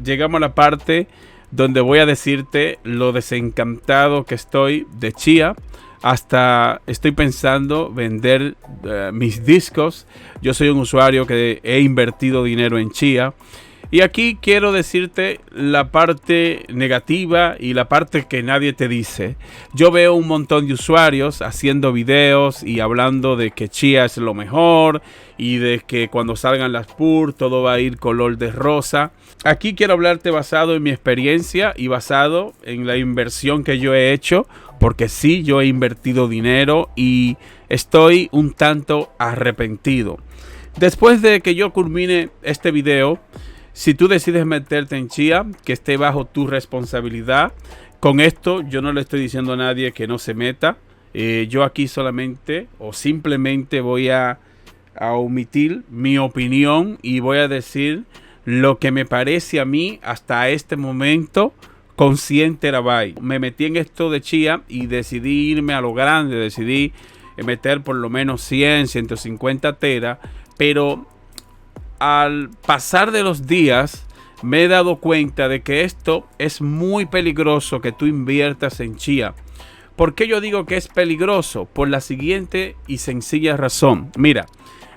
Llegamos a la parte donde voy a decirte lo desencantado que estoy de Chia. Hasta estoy pensando vender mis discos. Yo soy un usuario que he invertido dinero en Chia. Y aquí quiero decirte la parte negativa y la parte que nadie te dice. Yo veo un montón de usuarios haciendo videos y hablando de que Chia es lo mejor y de que cuando salgan las PUR todo va a ir color de rosa. Aquí quiero hablarte basado en mi experiencia y basado en la inversión que yo he hecho, porque sí, yo he invertido dinero y estoy un tanto arrepentido. Después de que yo culmine este video, si tú decides meterte en Chia, que esté bajo tu responsabilidad. Con esto yo no le estoy diciendo a nadie que no se meta. Yo aquí solamente o simplemente voy a omitir mi opinión y voy a decir lo que me parece a mí hasta este momento con 100 terabytes. Me metí en esto de Chia y decidí irme a lo grande. Decidí meter por lo menos 100, 150 teras, pero al pasar de los días me he dado cuenta de que esto es muy peligroso, que tú inviertas en Chia. ¿Por qué yo digo que es peligroso? Por la siguiente y sencilla razón. Mira,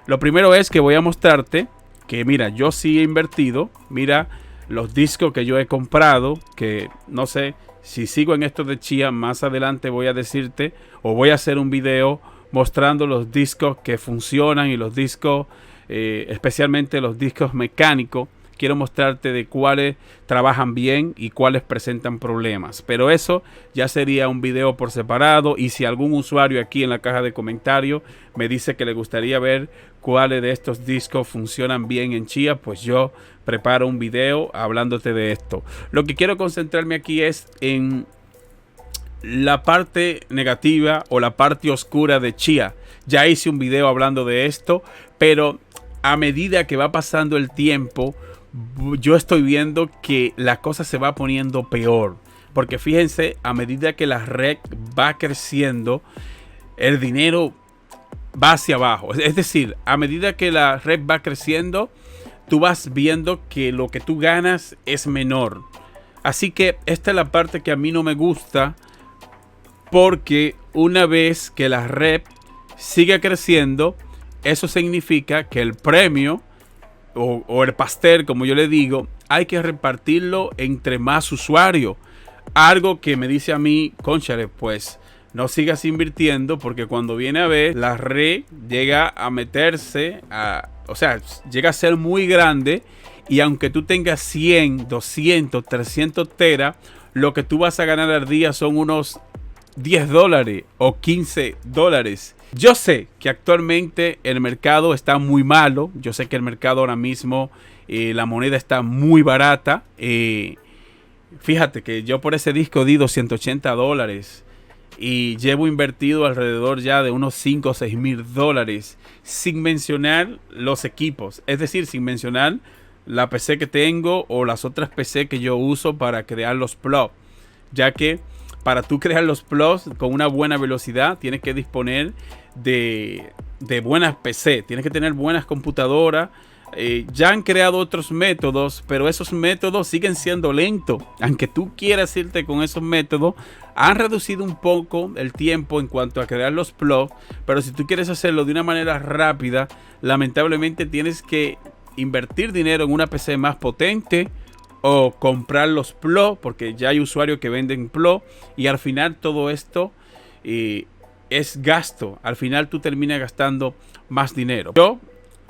lo primero es que voy a mostrarte que mira, yo sí he invertido. Mira los discos que yo he comprado, que no sé si sigo en esto de Chia, más adelante voy a decirte o voy a hacer un video mostrando los discos que funcionan y los discos especialmente los discos mecánicos. Quiero mostrarte de cuáles trabajan bien y cuáles presentan problemas, pero eso ya sería un video por separado. Y si algún usuario aquí en la caja de comentarios me dice que le gustaría ver cuáles de estos discos funcionan bien en Chia, pues yo preparo un video hablándote de esto. Lo que quiero concentrarme aquí es en la parte negativa o la parte oscura de Chia. Ya hice un video hablando de esto, pero a medida que va pasando el tiempo, yo estoy viendo que la cosa se va poniendo peor. Porque fíjense, a medida que la red va creciendo, el dinero va hacia abajo. Es decir, a medida que la red va creciendo, tú vas viendo que lo que tú ganas es menor. Así que esta es la parte que a mí no me gusta, porque una vez que la red sigue creciendo, eso significa que el premio o el pastel, como yo le digo, hay que repartirlo entre más usuarios. Algo que me dice a mí, cónchale, pues no sigas invirtiendo, porque cuando viene a ver, la red llega a meterse, o sea, llega a ser muy grande. Y aunque tú tengas 100, 200, 300 teras, lo que tú vas a ganar al día son unos $10 o $15. Yo sé que actualmente el mercado está muy malo. Yo sé que el mercado ahora mismo, la moneda está muy barata. Fíjate que yo por ese disco di $280 y llevo invertido alrededor ya de unos 5 o 6 mil dólares, sin mencionar los equipos. Es decir, sin mencionar la PC que tengo o las otras PC que yo uso para crear los plots, ya que para tú crear los plots con una buena velocidad tienes que disponer de buenas PC, tienes que tener buenas computadoras. Ya han creado otros métodos, pero esos métodos siguen siendo lentos. Aunque tú quieras irte con esos métodos, han reducido un poco el tiempo en cuanto a crear los plots, pero si tú quieres hacerlo de una manera rápida, lamentablemente tienes que invertir dinero en una PC más potente o comprar los plots, porque ya hay usuarios que venden plots y al final todo esto es gasto. Al final tú terminas gastando más dinero. Yo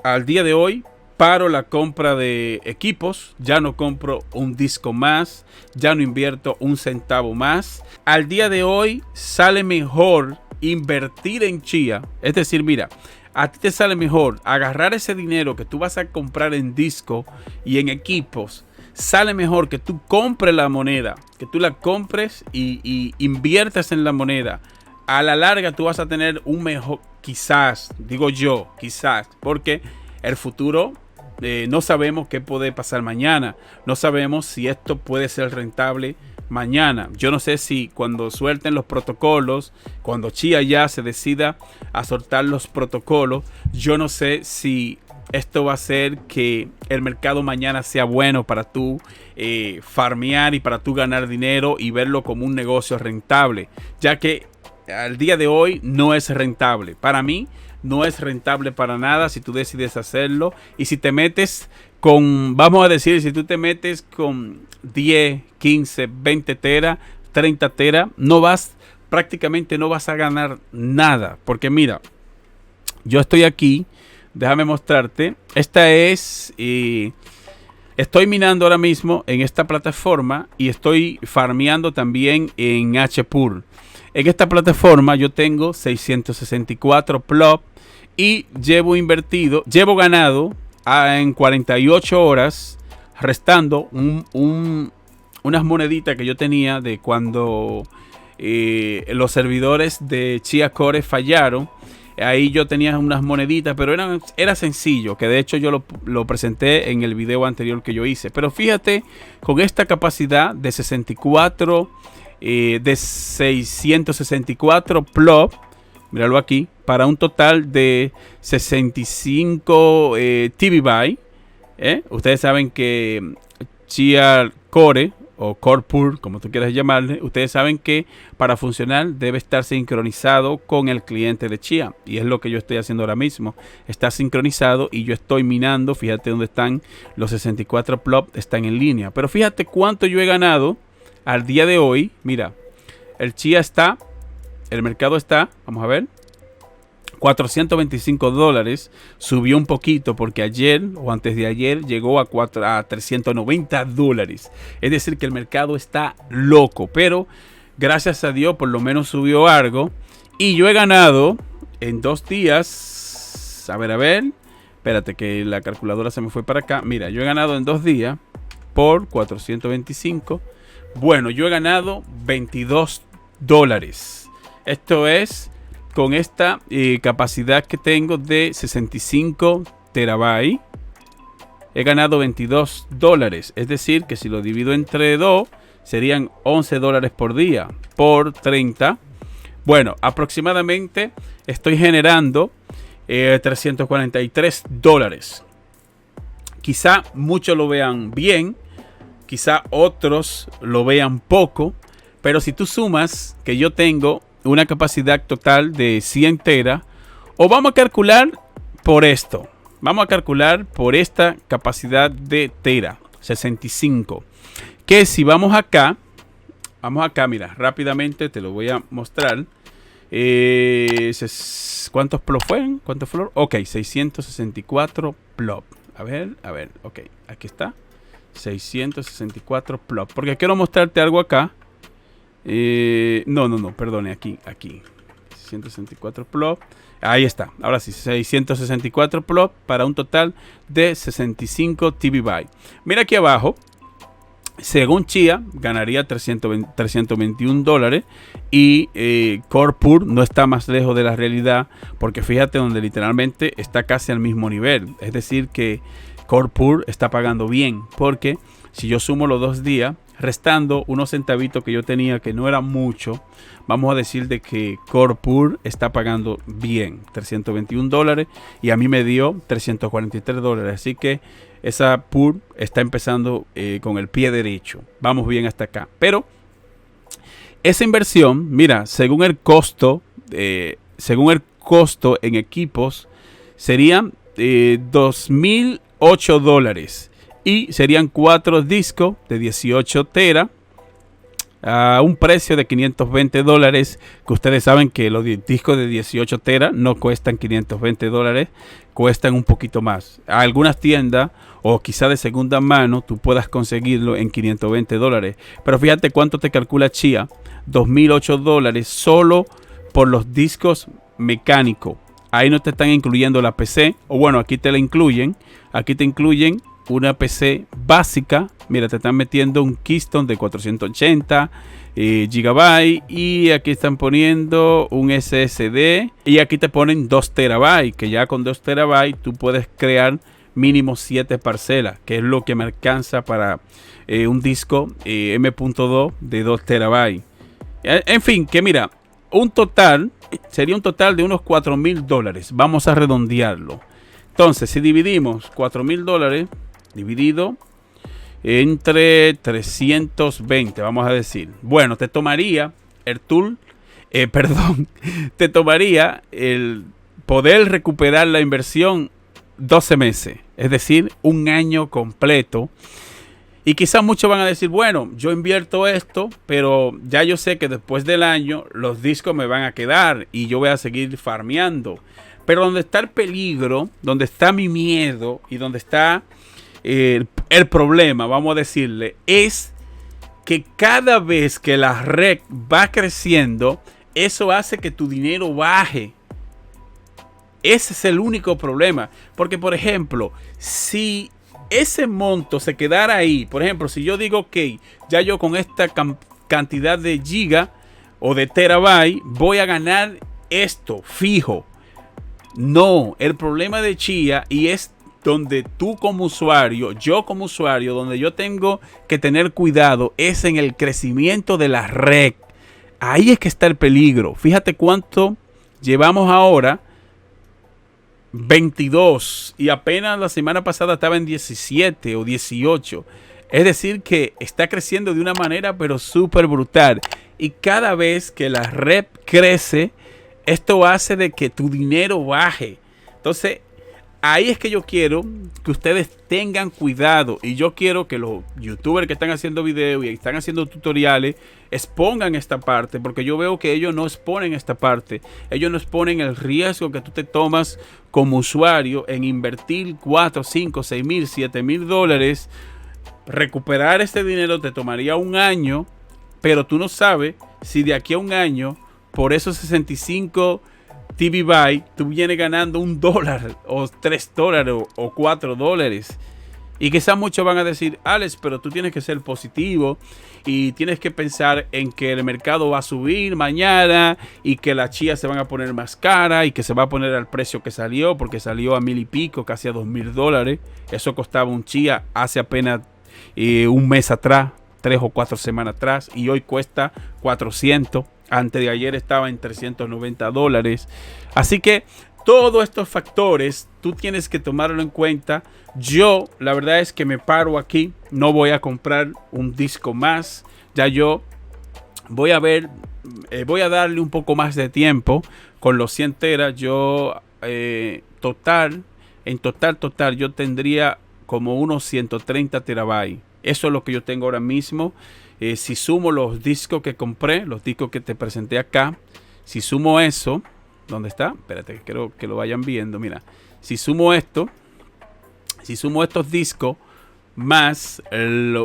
al día de hoy paro la compra de equipos, ya no compro un disco más, ya no invierto un centavo más. Al día de hoy sale mejor invertir en Chia. Es decir, mira, a ti te sale mejor agarrar ese dinero que tú vas a comprar en disco y en equipos. Sale mejor que tú compres la moneda, que tú la compres y inviertas en la moneda. A la larga tú vas a tener un mejor, quizás, digo yo, quizás, porque el futuro no sabemos qué puede pasar mañana. No sabemos si esto puede ser rentable mañana. Yo no sé si cuando suelten los protocolos, cuando Chia ya se decida a soltar los protocolos, yo no sé si esto va a hacer que el mercado mañana sea bueno para tú farmear y para tú ganar dinero y verlo como un negocio rentable, ya que al día de hoy no es rentable. Para mí no es rentable para nada si tú decides hacerlo. Y si te metes con, vamos a decir, si tú te metes con 10, 15, 20 teras, 30 teras, prácticamente no vas a ganar nada. Porque mira, yo estoy aquí, déjame mostrarte. Esta es, estoy minando ahora mismo en esta plataforma y estoy farmeando también en HPool. En esta plataforma yo tengo 664 plop y llevo ganado en 48 horas, restando unas moneditas que yo tenía de cuando los servidores de Chia Core fallaron. Ahí yo tenía unas moneditas, pero era sencillo, que de hecho yo lo presenté en el video anterior que yo hice. Pero fíjate, con esta capacidad de 664 plop, míralo aquí, para un total de 65 TB. Ustedes saben que Chia Core o Core Pool, como tú quieras llamarle, ustedes saben que para funcionar debe estar sincronizado con el cliente de Chia. Y es lo que yo estoy haciendo ahora mismo. Está sincronizado y yo estoy minando. Fíjate dónde están los 64 plop, están en línea. Pero fíjate cuánto yo he ganado al día de hoy. Mira, el Chia el mercado está, vamos a ver, $425. Subió un poquito porque ayer o antes de ayer llegó a $390. Es decir, que el mercado está loco, pero gracias a Dios por lo menos subió algo. Y yo he ganado en 2 días. A ver, espérate que la calculadora se me fue para acá. Mira, yo he ganado en 2 días por 425. Bueno, yo he ganado $22. Esto es con esta capacidad que tengo de 65 terabytes. He ganado $22. Es decir, que si lo divido entre 2, serían $11 por día. Por 30. Bueno, aproximadamente estoy generando $343. Quizá muchos lo vean bien. Quizá otros lo vean poco. Pero si tú sumas que yo tengo una capacidad total de 100 teras, o vamos a calcular por esto. Vamos a calcular por esta capacidad de tera, 65. Que si vamos acá, mira, rápidamente te lo voy a mostrar. ¿Cuántos plop fueron? ¿Cuántos flor? Ok, 664 plop. A ver, ok, aquí está. 664 plop. Porque quiero mostrarte algo acá. No, perdone, aquí 664 plop, ahí está, ahora sí, 664 plop para un total de 65 TB. Mira aquí abajo, según Chia ganaría $321 y Core Pool no está más lejos de la realidad, porque fíjate donde literalmente está casi al mismo nivel. Es decir que Core Pool está pagando bien, porque si yo sumo los 2 días, restando unos centavitos que yo tenía, que no era mucho, vamos a decir de que Core Pool está pagando bien, $321, y a mí me dio $343. Así que esa pool está empezando con el pie derecho. Vamos bien hasta acá. Pero esa inversión, mira, según el costo en equipos, serían $2,008. Y serían 4 discos de 18 teras a un precio de $520. Que ustedes saben que los discos de 18 teras no cuestan $520, cuestan un poquito más. A algunas tiendas o quizá de segunda mano tú puedas conseguirlo en $520. Pero fíjate cuánto te calcula Chia: $2,008 solo por los discos mecánicos. Ahí no te están incluyendo la PC, o bueno, aquí te la incluyen. Aquí te incluyen una PC básica. Mira, te están metiendo un Keystone de 480 GB, y aquí están poniendo un SSD, y aquí te ponen 2 TB, que ya con 2 TB tú puedes crear mínimo 7 parcelas, que es lo que me alcanza para un disco M.2 de 2 TB. En fin, que mira, sería un total de unos $4,000. Vamos a redondearlo. Entonces, si dividimos $4,000 dividido entre 320, vamos a decir. Bueno, te tomaría el tool, te tomaría el poder recuperar la inversión 12 meses, es decir, un año completo. Y quizás muchos van a decir, bueno, yo invierto esto, pero ya yo sé que después del año los discos me van a quedar y yo voy a seguir farmeando. Pero donde está el peligro, donde está mi miedo y donde está el problema, vamos a decirle, es que cada vez que la red va creciendo, eso hace que tu dinero baje. Ese es el único problema. Porque, por ejemplo, si ese monto se quedara ahí, por ejemplo, si yo digo, ok, ya yo con esta cantidad de giga o de terabyte voy a ganar esto fijo. No, el problema de Chia, y es donde tú como usuario, yo como usuario, donde yo tengo que tener cuidado, es en el crecimiento de la red. Ahí es que está el peligro. Fíjate cuánto llevamos ahora. 22 y apenas la semana pasada estaba en 17 o 18. Es decir que está creciendo de una manera pero súper brutal. Y cada vez que la red crece, esto hace de que tu dinero baje. Entonces, ahí es que yo quiero que ustedes tengan cuidado. Y yo quiero que los youtubers que están haciendo videos y están haciendo tutoriales expongan esta parte. Porque yo veo que ellos no exponen esta parte. Ellos no exponen el riesgo que tú te tomas como usuario en invertir 4, 5, 6 mil, 7 mil dólares. Recuperar este dinero te tomaría un año. Pero tú no sabes si de aquí a un año, por esos 65 TV Byte, tú vienes ganando $1 o $3 o $4. Y quizás muchos van a decir, Alex, pero tú tienes que ser positivo y tienes que pensar en que el mercado va a subir mañana y que las chías se van a poner más cara y que se va a poner al precio que salió, porque salió a 1,000 y pico, casi a $2,000. Eso costaba un chía hace apenas un mes atrás, 3 o 4 semanas atrás, y hoy cuesta 400. Antes de ayer estaba en $390. Así que todos estos factores tú tienes que tomarlo en cuenta. Yo, la verdad es que me paro aquí. No voy a comprar un disco más. Ya yo voy a ver, voy a darle un poco más de tiempo con los 100 teras. Yo, en total, yo tendría como unos 130 terabytes. Eso es lo que yo tengo ahora mismo. Si sumo los discos que compré, los discos que te presenté acá, si sumo eso, ¿dónde está? Espérate, quiero que lo vayan viendo. Mira, si sumo esto, si sumo estos discos más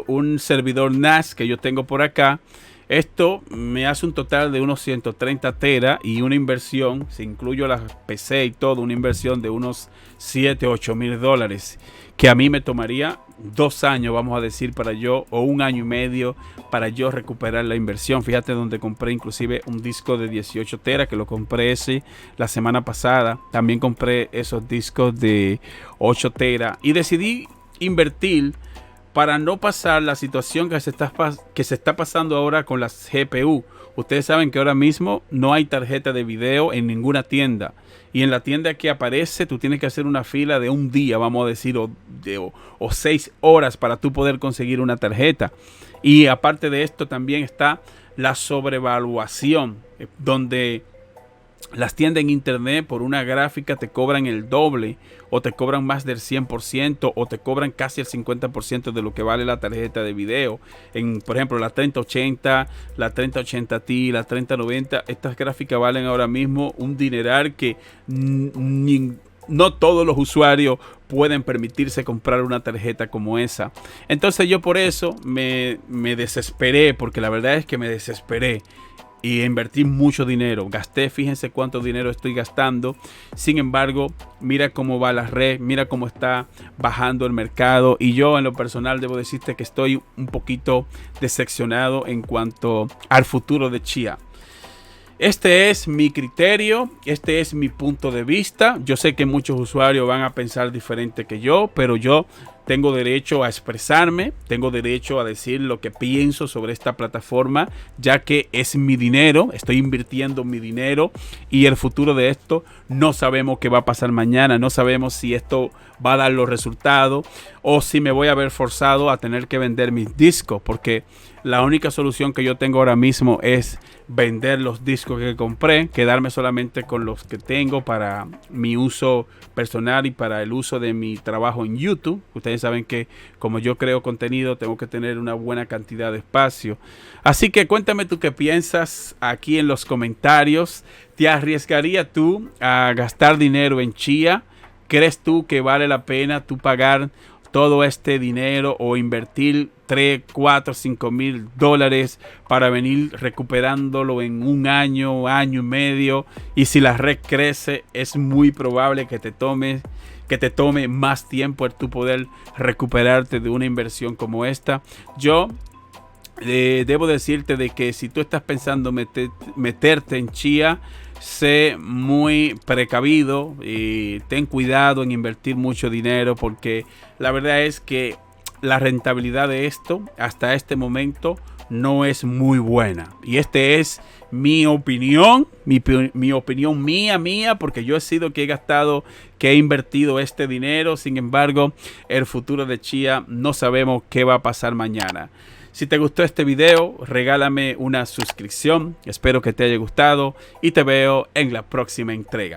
un servidor NAS que yo tengo por acá, esto me hace un total de unos 130 teras y una inversión, si incluyo la PC y todo, una inversión de unos 7, 8 mil dólares, que a mí me tomaría 2 años, vamos a decir, para yo, o 1 año y medio, para yo recuperar la inversión. Fíjate donde compré inclusive un disco de 18 teras, que lo compré ese la semana pasada. También compré esos discos de 8 teras y decidí invertir para no pasar la situación que se está pasando ahora con las GPU. Ustedes saben que ahora mismo no hay tarjeta de video en ninguna tienda. Y en la tienda que aparece, tú tienes que hacer una fila de un día, vamos a decir, o 6 horas para tú poder conseguir una tarjeta. Y aparte de esto también está la sobrevaluación, donde las tiendas en internet por una gráfica te cobran el doble o te cobran más del 100% o te cobran casi el 50% de lo que vale la tarjeta de video. Por ejemplo, la 3080, la 3080 Ti, la 3090, estas gráficas valen ahora mismo un dineral que no todos los usuarios pueden permitirse comprar una tarjeta como esa. Entonces yo por eso me desesperé, porque la verdad es que me desesperé. Y invertí mucho dinero. Gasté, fíjense cuánto dinero estoy gastando. Sin embargo, mira cómo va la red. Mira cómo está bajando el mercado. Y yo en lo personal debo decirte que estoy un poquito decepcionado en cuanto al futuro de Chia. Este es mi criterio, este es mi punto de vista. Yo sé que muchos usuarios van a pensar diferente que yo, pero yo tengo derecho a expresarme, tengo derecho a decir lo que pienso sobre esta plataforma, ya que es mi dinero, estoy invirtiendo mi dinero y el futuro de esto no sabemos qué va a pasar mañana, no sabemos si esto va a dar los resultados o si me voy a ver forzado a tener que vender mis discos, porque la única solución que yo tengo ahora mismo es vender los discos que compré, quedarme solamente con los que tengo para mi uso personal y para el uso de mi trabajo en YouTube. Ustedes saben que como yo creo contenido tengo que tener una buena cantidad de espacio. Así que cuéntame tú qué piensas aquí en los comentarios. ¿Te arriesgarías tú a gastar dinero en Chia? ¿Crees tú que vale la pena tú pagar todo este dinero o invertir 3, 4, 5 mil dólares para venir recuperándolo en un año, año y medio? Y si la red crece, es muy probable que te tome más tiempo el tú poder recuperarte de una inversión como esta. Yo debo decirte de que si tú estás pensando meterte en Chia, sé muy precavido y ten cuidado en invertir mucho dinero, porque la verdad es que la rentabilidad de esto hasta este momento no es muy buena. Y este es mi opinión, mi opinión mía, porque yo he sido que he gastado, que he invertido este dinero. Sin embargo, el futuro de Chia no sabemos qué va a pasar mañana. Si te gustó este video, regálame una suscripción. Espero que te haya gustado y te veo en la próxima entrega.